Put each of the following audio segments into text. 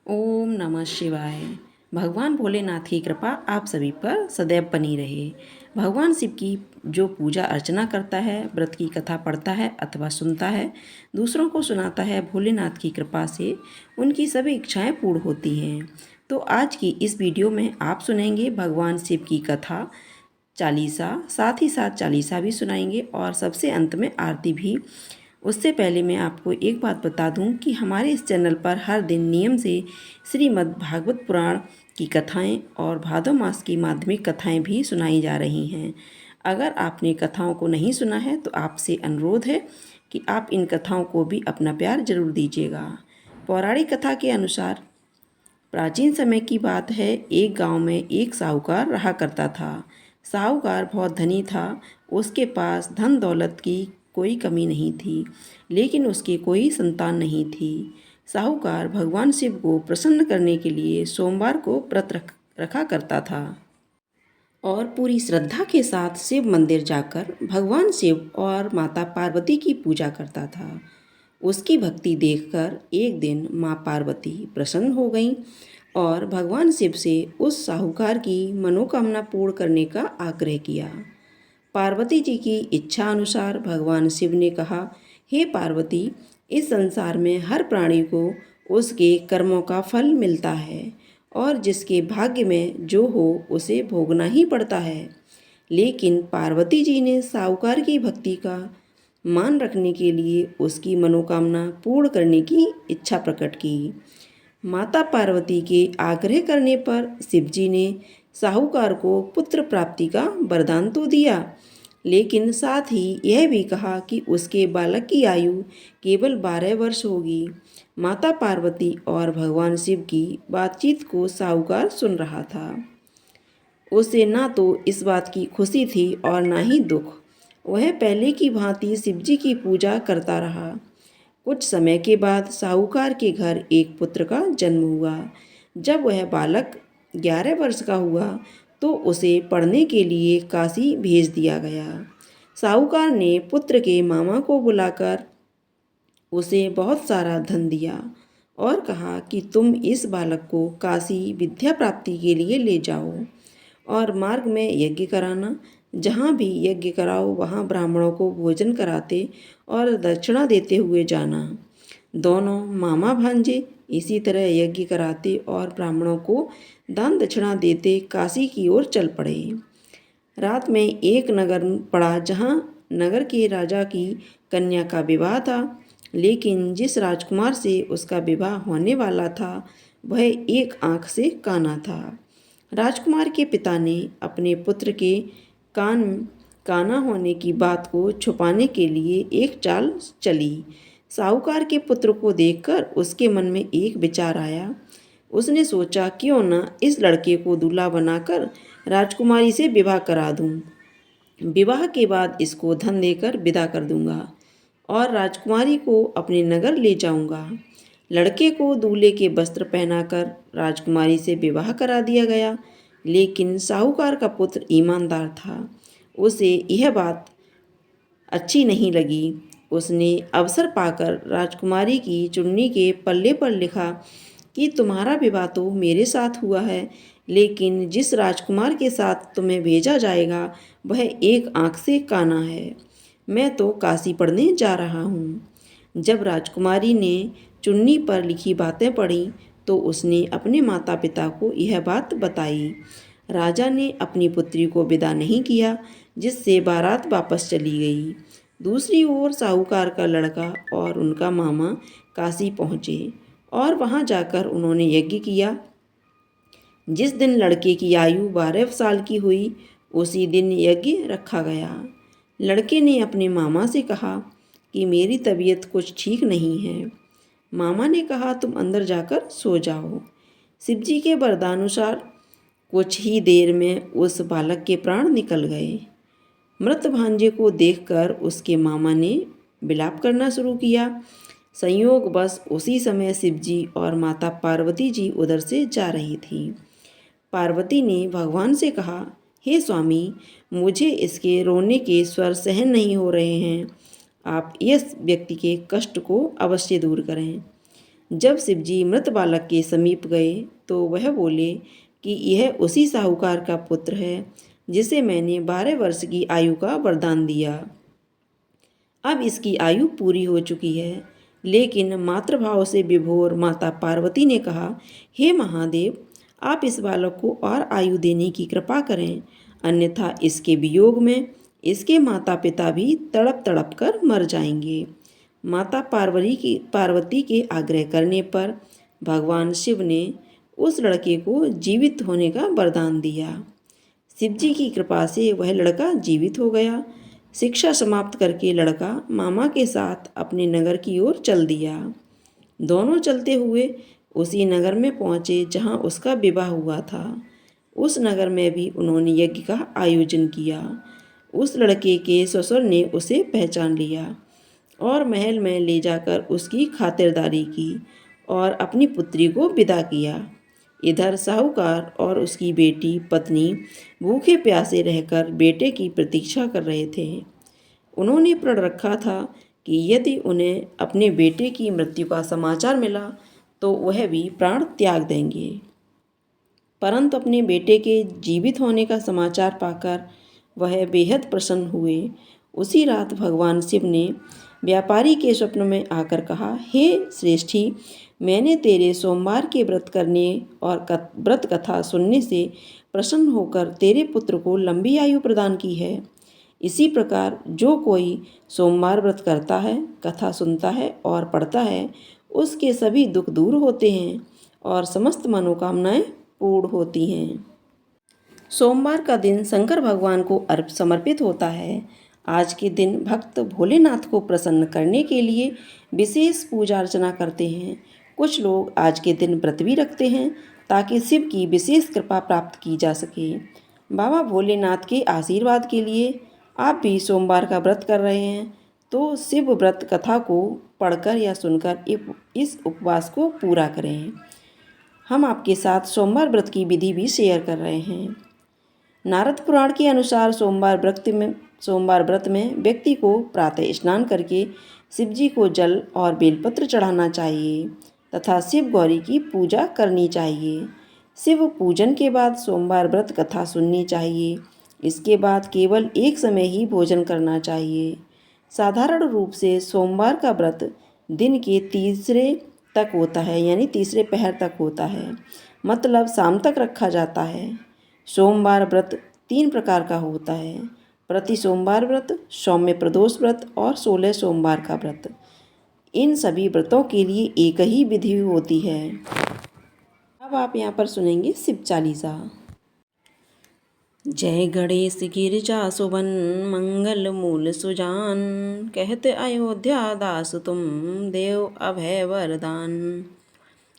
ओम नमः शिवाय। भगवान भोलेनाथ की कृपा आप सभी पर सदैव बनी रहे। भगवान शिव की जो पूजा अर्चना करता है, व्रत की कथा पढ़ता है अथवा सुनता है, दूसरों को सुनाता है, भोलेनाथ की कृपा से उनकी सभी इच्छाएं पूर्ण होती हैं। तो आज की इस वीडियो में आप सुनेंगे भगवान शिव की कथा, चालीसा, साथ ही साथ चालीसा भी सुनाएंगे और सबसे अंत में आरती भी। उससे पहले मैं आपको एक बात बता दूं कि हमारे इस चैनल पर हर दिन नियम से श्रीमद् भागवत पुराण की कथाएं और भादो मास की माध्यमिक कथाएं भी सुनाई जा रही हैं। अगर आपने कथाओं को नहीं सुना है तो आपसे अनुरोध है कि आप इन कथाओं को भी अपना प्यार जरूर दीजिएगा। पौराणिक कथा के अनुसार प्राचीन समय की बात है, एक गांव में एक साहूकार रहा करता था। साहूकार बहुत धनी था। उसके पास धन दौलत की कोई कमी नहीं थी, लेकिन उसकी कोई संतान नहीं थी। साहूकार भगवान शिव को प्रसन्न करने के लिए सोमवार को व्रत रखा करता था और पूरी श्रद्धा के साथ शिव मंदिर जाकर भगवान शिव और माता पार्वती की पूजा करता था। उसकी भक्ति देखकर एक दिन माँ पार्वती प्रसन्न हो गईं और भगवान शिव से उस साहूकार की मनोकामना पूर्ण करने का आग्रह किया। पार्वती जी की इच्छा अनुसार भगवान शिव ने कहा, हे पार्वती, इस संसार में हर प्राणी को उसके कर्मों का फल मिलता है और जिसके भाग्य में जो हो उसे भोगना ही पड़ता है। लेकिन पार्वती जी ने साहूकार की भक्ति का मान रखने के लिए उसकी मनोकामना पूर्ण करने की इच्छा प्रकट की। माता पार्वती के आग्रह करने पर शिवजी ने साहूकार को पुत्र प्राप्ति का वरदान तो दिया, लेकिन साथ ही यह भी कहा कि उसके बालक की आयु केवल 12 वर्ष होगी। माता पार्वती और भगवान शिव की बातचीत को साहूकार सुन रहा था। उसे ना तो इस बात की खुशी थी और ना ही दुख। वह पहले की भांति शिवजी की पूजा करता रहा। कुछ समय के बाद साहूकार के घर एक पुत्र का जन्म हुआ। जब वह बालक 11 वर्ष का हुआ तो उसे पढ़ने के लिए काशी भेज दिया गया। साहूकार ने पुत्र के मामा को बुलाकर उसे बहुत सारा धन दिया और कहा कि तुम इस बालक को काशी विद्या प्राप्ति के लिए ले जाओ और मार्ग में यज्ञ कराना। जहाँ भी यज्ञ कराओ वहाँ ब्राह्मणों को भोजन कराते और दक्षिणा देते हुए जाना। दोनों मामा भांजे इसी तरह यज्ञ कराते और ब्राह्मणों को दान दक्षिणा देते काशी की ओर चल पड़े। रात में एक नगर पड़ा जहाँ नगर के राजा की कन्या का विवाह था, लेकिन जिस राजकुमार से उसका विवाह होने वाला था वह एक आंख से काना था। राजकुमार के पिता ने अपने पुत्र के काना होने की बात को छुपाने के लिए एक चाल चली। साहूकार के पुत्र को देखकर उसके मन में एक विचार आया। उसने सोचा, क्यों न इस लड़के को दूल्हा बनाकर राजकुमारी से विवाह करा दूं। विवाह के बाद इसको धन देकर विदा कर दूंगा और राजकुमारी को अपने नगर ले जाऊंगा। लड़के को दूल्हे के वस्त्र पहनाकर राजकुमारी से विवाह करा दिया गया, लेकिन साहूकार का पुत्र ईमानदार था। उसे यह बात अच्छी नहीं लगी। उसने अवसर पाकर राजकुमारी की चुन्नी के पल्ले पर लिखा कि तुम्हारा विवाह तो मेरे साथ हुआ है, लेकिन जिस राजकुमार के साथ तुम्हें भेजा जाएगा वह एक आंख से काना है। मैं तो काशी पढ़ने जा रहा हूँ। जब राजकुमारी ने चुन्नी पर लिखी बातें पढ़ी तो उसने अपने माता पिता को यह बात बताई। राजा ने अपनी पुत्री को विदा नहीं किया, जिससे बारात वापस चली गई। दूसरी ओर साहूकार का लड़का और उनका मामा काशी पहुँचे और वहाँ जाकर उन्होंने यज्ञ किया। जिस दिन लड़के की आयु 12 साल की हुई उसी दिन यज्ञ रखा गया। लड़के ने अपने मामा से कहा कि मेरी तबीयत कुछ ठीक नहीं है। मामा ने कहा, तुम अंदर जाकर सो जाओ। शिवजी के वरदानुसार कुछ ही देर में उस बालक के प्राण निकल गए। मृत भांजे को देखकर उसके मामा ने विलाप करना शुरू किया। संयोगवश उसी समय शिवजी और माता पार्वती जी उधर से जा रही थी। पार्वती ने भगवान से कहा, हे स्वामी, मुझे इसके रोने के स्वर सहन नहीं हो रहे हैं। आप इस व्यक्ति के कष्ट को अवश्य दूर करें। जब शिवजी मृत बालक के समीप गए तो वह बोले कि यह उसी साहूकार का पुत्र है जिसे मैंने 12 वर्ष की आयु का वरदान दिया। अब इसकी आयु पूरी हो चुकी है। लेकिन मातृभाव से विभोर माता पार्वती ने कहा, हे महादेव, आप इस बालक को और आयु देने की कृपा करें, अन्यथा इसके वियोग में इसके माता पिता भी तड़प तड़प कर मर जाएंगे। माता पार्वती के आग्रह करने पर भगवान शिव ने उस लड़के को जीवित होने का वरदान दिया। शिवजी की कृपा से वह लड़का जीवित हो गया। शिक्षा समाप्त करके लड़का मामा के साथ अपने नगर की ओर चल दिया। दोनों चलते हुए उसी नगर में पहुँचे जहाँ उसका विवाह हुआ था। उस नगर में भी उन्होंने यज्ञ का आयोजन किया। उस लड़के के ससुर ने उसे पहचान लिया और महल में ले जाकर उसकी खातिरदारी की और अपनी पुत्री को विदा किया। इधर साहूकार और उसकी बेटी पत्नी भूखे प्यासे रहकर बेटे की प्रतीक्षा कर रहे थे। उन्होंने प्रण रखा था कि यदि उन्हें अपने बेटे की मृत्यु का समाचार मिला तो वह भी प्राण त्याग देंगे। परंतु अपने बेटे के जीवित होने का समाचार पाकर वह बेहद प्रसन्न हुए। उसी रात भगवान शिव ने व्यापारी के स्वप्न में आकर कहा, हे श्रेष्ठी, मैंने तेरे सोमवार के व्रत करने और व्रत कथा सुनने से प्रसन्न होकर तेरे पुत्र को लंबी आयु प्रदान की है। इसी प्रकार जो कोई सोमवार व्रत करता है, कथा सुनता है और पढ़ता है, उसके सभी दुख दूर होते हैं और समस्त मनोकामनाएं पूर्ण होती हैं। सोमवार का दिन शंकर भगवान को समर्पित होता है। आज के दिन भक्त भोलेनाथ को प्रसन्न करने के लिए विशेष पूजा अर्चना करते हैं। कुछ लोग आज के दिन व्रत भी रखते हैं ताकि शिव की विशेष कृपा प्राप्त की जा सके। बाबा भोलेनाथ के आशीर्वाद के लिए आप भी सोमवार का व्रत कर रहे हैं तो शिव व्रत कथा को पढ़कर या सुनकर इस उपवास को पूरा करें। हम आपके साथ सोमवार व्रत की विधि भी शेयर कर रहे हैं। नारद पुराण के अनुसार सोमवार व्रत में व्यक्ति को प्रातः स्नान करके शिवजी को जल और बेलपत्र चढ़ाना चाहिए तथा शिव गौरी की पूजा करनी चाहिए। शिव पूजन के बाद सोमवार व्रत कथा सुननी चाहिए। इसके बाद केवल एक समय ही भोजन करना चाहिए। साधारण रूप से सोमवार का व्रत दिन के तीसरे तक होता है, यानी तीसरे पहर तक होता है, मतलब शाम तक रखा जाता है। सोमवार व्रत 3 प्रकार का होता है: प्रति सोमवार व्रत, सौम्य प्रदोष व्रत और 16 सोमवार का व्रत। इन सभी व्रतों के लिए एक ही विधि होती है। अब आप यहाँ पर सुनेंगे शिव चालीसा। जय गणेश गिरिजा सुवन मंगल मूल सुजान, कहते अयोध्या दास तुम देव अभय वरदान।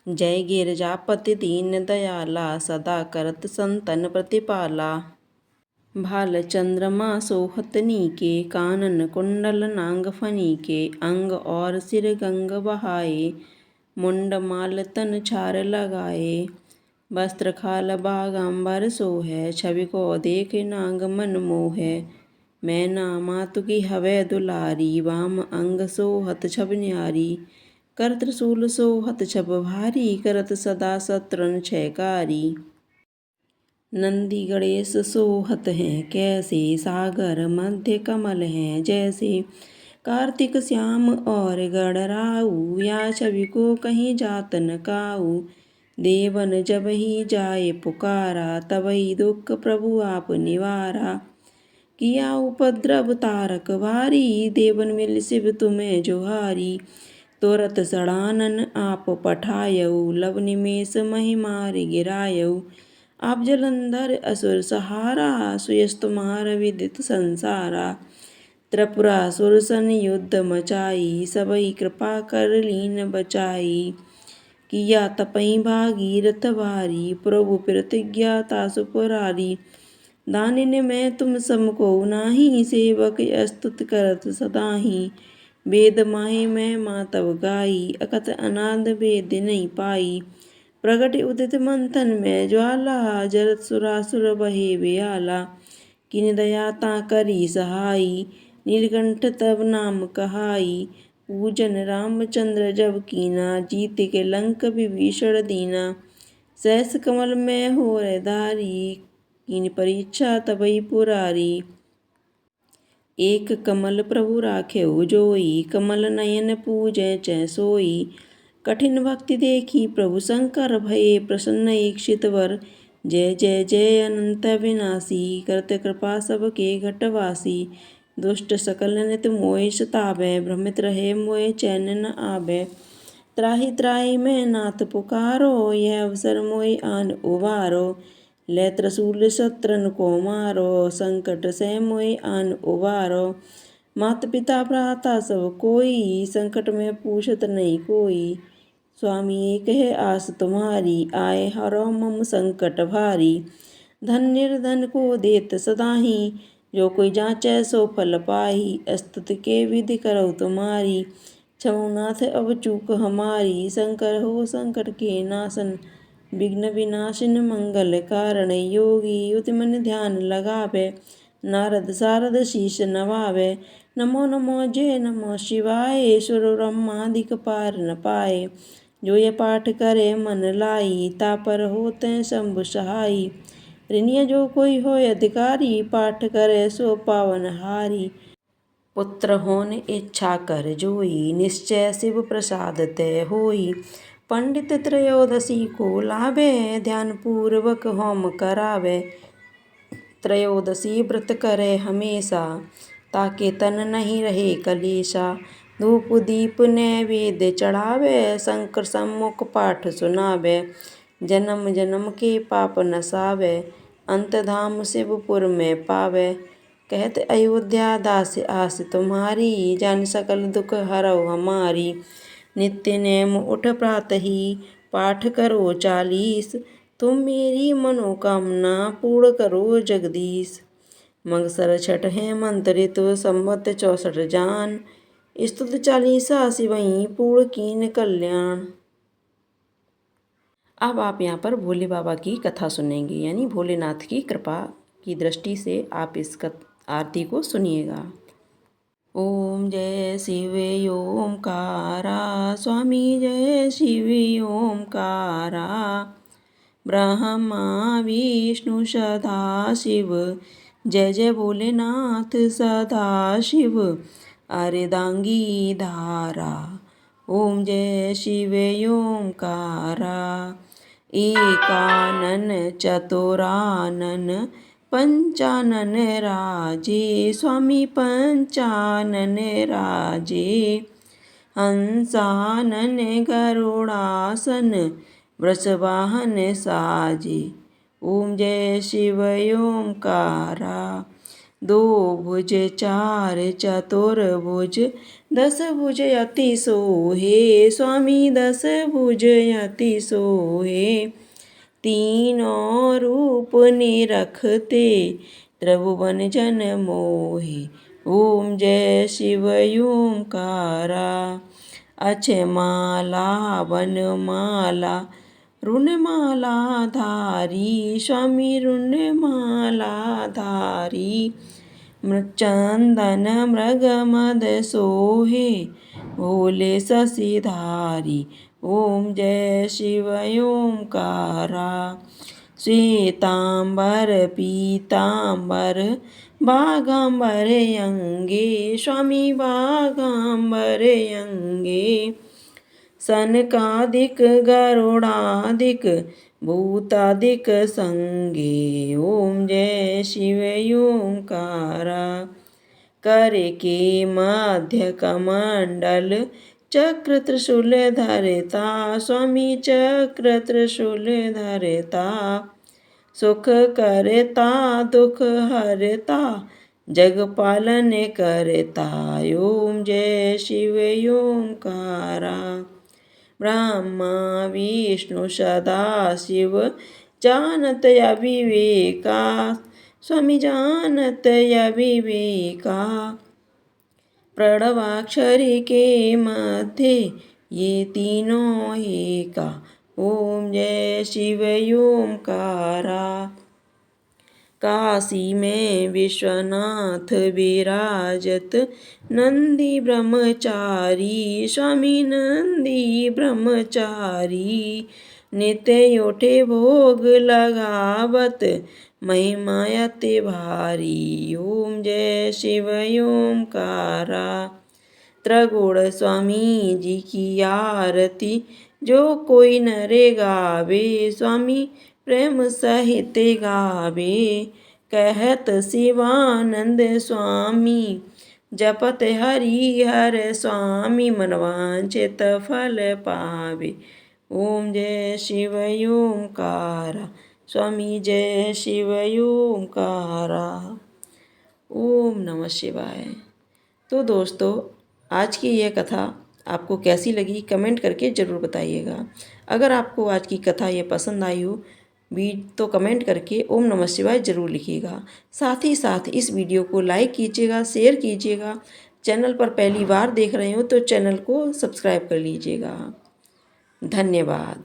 जय गिरजापति दीन दयाला, सदा करत संतन प्रतिपाला। भाल चंद्रमा सोहतनी के, कानन कुंडल नांग फनी के। अंग और सिर गंग बहाए, मुंड माल तन छार लगाए। वस्त्र खाल बागांबर सोहै, छवि को देख नांग मन मोहै। मैना मातु की हवै दुलारी, वाम अंग सोहत छब न्यारी। कर त्रिशूल सोहत छब भारी, करत सदा शत्रुन क्षयकारी। नंदी गणेश सोहत हैं कैसे, सागर मध्य कमल हैं जैसे। कार्तिक श्याम और गणराऊ, या छवि को कहीं जात न काऊ। देवन जब ही जाए पुकारा, तबहि दुख प्रभु आप निवारा। किया उपद्रव तारक भारी, देवन मिल शिव तुम्हें जोहारी। तुरत सड़ानन आप पठायऊ, लव निमेष महि मार गिरायऊ। आप जलंधर असुर सहारा, सुयस तुम्हार विदित संसारा। त्रिपुरासुर सन युद्ध मचाई, सबई कृपा कर लीन बचाई। किया तपई भागीरथ भारी, प्रभु प्रतिज्ञा तासु पुरारी। दानिन में तुम समको नाही, सेवक स्तुत करत सदाही। वेद माहि में मातव गाई, अकथ अनाद वेद नहीं पाई। प्रगट उदित मंथन में ज्वाला, जरत सुरासुर बहे बेहाला। किन दया ता करी सहाई, नीलकंठ तब नाम कहाई। पूजन रामचंद्र जब कीना, जीत के लंक विभीषण दीना। सहस कमल में हो धारी, कीन परीक्षा तबई पुरारी। एक कमल प्रभु राखेउ जोई, कमल नयन पूजै चै सोई। कठिन भक्ति देखी प्रभु शंकर, भये प्रसन्न ईक्षित वर। जय जय जय अनंत विनाशी, करत कृपा सबके घटवासी। दुष्ट सकल नित मोहि सतावै, भ्रमित रहे मोहि चैन न आवे। त्राहि त्राहि मैं नाथ पुकारो, यह अवसर मोहि आन उबारो। लै त्रिशूल शत्रन को मारो, संकट से मोहि आन उबारो। मात पिता भ्राता सब कोई, संकट में पूछत नहीं कोई। स्वामी एक है आस तुम्हारी, आए हरो मम संकट भारी। धन निर्धन को देत सदाही, जो कोई जांचै सो फल पाही। स्तुति के विधि करौ तुम्हारी, क्षमो नाथ अब चूक हमारी। शंकर हो संकट के नाशन, विघ्न विनाशन मंगल कारण। योगी युति मन ध्यान लगावे, नारद सारद शीश नवावे। नमो नमो जय नमो शिवाय, सुर ब्रह्मादिक पार न पाए। जो ये पाठ करे मन लाई, तापर होते शंभु सहाई। ऋणिय जो कोई होय अधिकारी, पाठ करे सो पावन हारी। पुत्र होन इच्छा कर जोई, निश्चय शिव प्रसाद तय होई। पंडित त्रयोदशी को लावे, ध्यान पूर्वक होम करावे। त्रयोदशी व्रत करे हमेशा, ताके तन नहीं रहे कलेशा। धूप दीप नैवेद्य चढ़ावे, शंकर सम्मुख पाठ सुनावे। जन्म जन्म के पाप नसावे, अंत धाम शिवपुर में पावे। कहत अयोध्या दास आस तुम्हारी, जान सकल दुख हरौ हमारी। नित्य नेम उठ प्रातहि, पाठ करो 40। तुम मेरी मनोकामना पूर्ण करो जगदीश। मगसर छठ हेमंत ऋतु, संवत 64 जान। स्तुत 40 शिवई, पूर्ण कीन कल्याण। अब आप यहाँ पर भोले बाबा की कथा सुनेंगे, यानी भोलेनाथ की कृपा की दृष्टि से आप इस आरती को सुनिएगा। ओम जय शिव ओमकारा, स्वामी जय शिव ओमकारा। ब्रह्मा विष्णु सदा शिव, जय जय भोलेनाथ सदा शिव। अर्धांगी धारा, ओम जय शिव ओमकारा। एकानन चतुरानन, पंचानन राजे। स्वामी पंचानन राजे। हंसानन गरुड़ासन, वृषवाहन साजे। ओम जय शिव ओमकारा। दो भुज चार चतुर्भुज, 10 भुज अति सोहे। स्वामी 10 भुज अति सोहे। तीनों रूप निरखते, त्रिभुवन जन मोहे। ओम जय शिव ओमकारा। अक्षमाला वनमाला, रुणमाला धारी। स्वामी रुणमाला धारी। चंदन मृग मद सोहे, भोले शशिधारी। ओम जय शिव ओमकारा। श्वेतांबर पीतांबर, बागांबर अंगे। स्वामी बागांबर अंगे। सनकादिक गरुड़ादिक, भूतादिक संगे। ओम जय शिव ओमकारा। कर के मध्य कमंडल, चक्र त्रिशूल धरता। स्वामी चक्र त्रिशूल धरता। सुख करता दुख हरता, जग पालन करता। ओम जय शिव ओमकारा। ब्रह्मा विष्णु सदा शिव, जानत अविवेका। स्वामी जानत अविवेका। प्रणवाक्षरी के मध्य, ये तीनों एका। ओम जय शिव ओमकारा। काशी में विश्वनाथ विराजत, नंदी ब्रह्मचारी स्वामी नंदी ब्रह्मचारी। नित्य उठे भोग लगावत, महिमा अति भारी। ओम जय शिव ओमकारा। त्रिगुण स्वामी जी की आरती, जो कोई नरे गावे, स्वामी प्रेम सहित गावे। कहत शिवानंद स्वामी, जपत हरि हर स्वामी, मनवांछित फल पावे। ओम जय शिव ओमकारा। स्वामी जय शिव ओमकारा। ओम नमः शिवाय। तो दोस्तों, आज की यह कथा आपको कैसी लगी कमेंट करके ज़रूर बताइएगा। अगर आपको आज की कथा ये पसंद आई हो तो कमेंट करके ओम नमः शिवाय ज़रूर लिखिएगा। साथ ही साथ इस वीडियो को लाइक कीजिएगा, शेयर कीजिएगा। चैनल पर पहली बार देख रहे हो तो चैनल को सब्सक्राइब कर लीजिएगा। धन्यवाद।